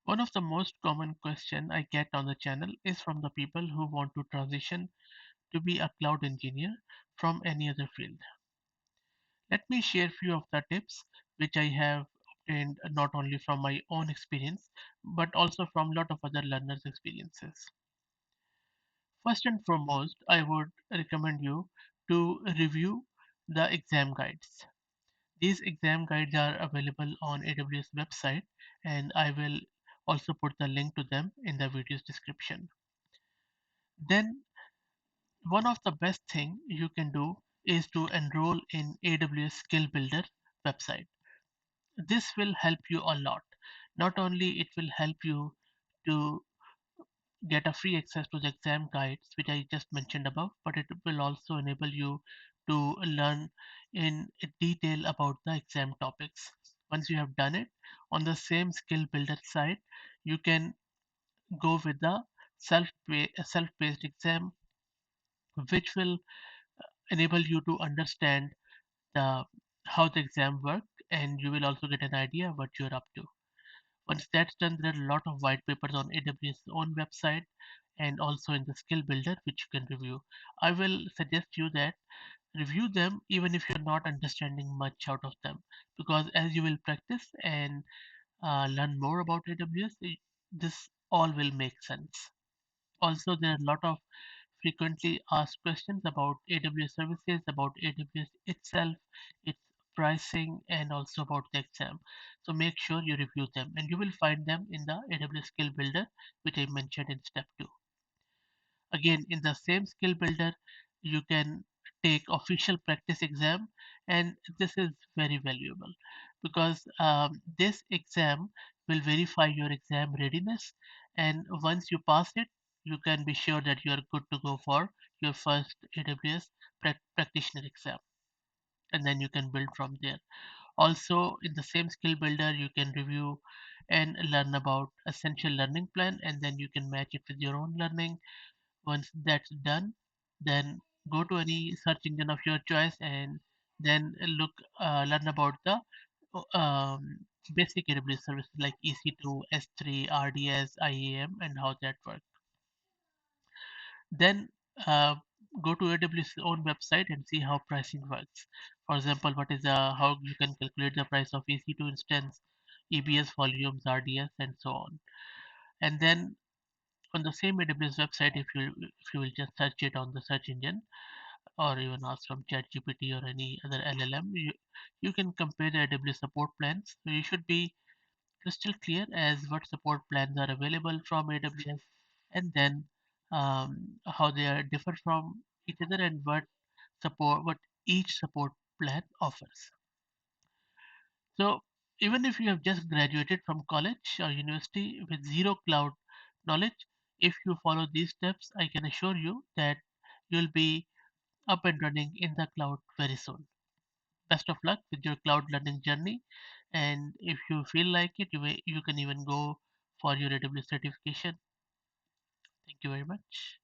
One of the most common question I get on the channel is from the people who want to transition to be a cloud engineer from any other field. Let me share few of the tips which I have obtained not only from my own experience but also from a lot of other learners' experiences. First and foremost, I would recommend you to review the exam guides. These exam guides are available on AWS website and I will also put the link to them in the video's description. Then one of the best thing you can do is to enroll in AWS Skill Builder website. This will help you a lot. Not only it will help you to get a free access to the exam guides which I just mentioned above, but it will also enable you to learn in detail about the exam topics. Once you have done it, on the same skill builder site, you can go with the self-paced exam, which will enable you to understand the how the exam work, and you will also get an idea what you're up to. Once that's done, there are a lot of white papers on AWS own website and also in the skill builder which you can review. I will suggest you that review them even if you're not understanding much out of them, because as you will practice and learn more about AWS, this all will make sense. Also, there are a lot of frequently asked questions about AWS services, about AWS itself, its pricing, and also about the exam. So make sure you review them, and you will find them in the AWS Skill Builder, which I mentioned in step 2. Again, in the same skill builder, you can take official practice exam, and this is very valuable because this exam will verify your exam readiness, and once you pass it, you can be sure that you are good to go for your first AWS practitioner exam, and then you can build from there. Also, in the same skill builder, you can review and learn about essential learning plan, and then you can match it with your own learning. Once that's done, then go to any search engine of your choice and then learn about the basic AWS services like EC2, S3, RDS, IAM, and how that works. Then uh, go to AWS own website and see how pricing works. For example, what is how you can calculate the price of EC2 instance, EBS volumes, RDS, and so on. And then on the same AWS website, if you will just search it on the search engine, or even ask from ChatGPT or any other LLM, you can compare the AWS support plans. So you should be crystal clear as what support plans are available from AWS, and then how they are differ from each other, and what each support plan offers. So even if you have just graduated from college or university with zero cloud knowledge, if you follow these steps, I can assure you that you'll be up and running in the cloud very soon. Best of luck with your cloud learning journey. And if you feel like it, you can even go for your AWS certification. Thank you very much.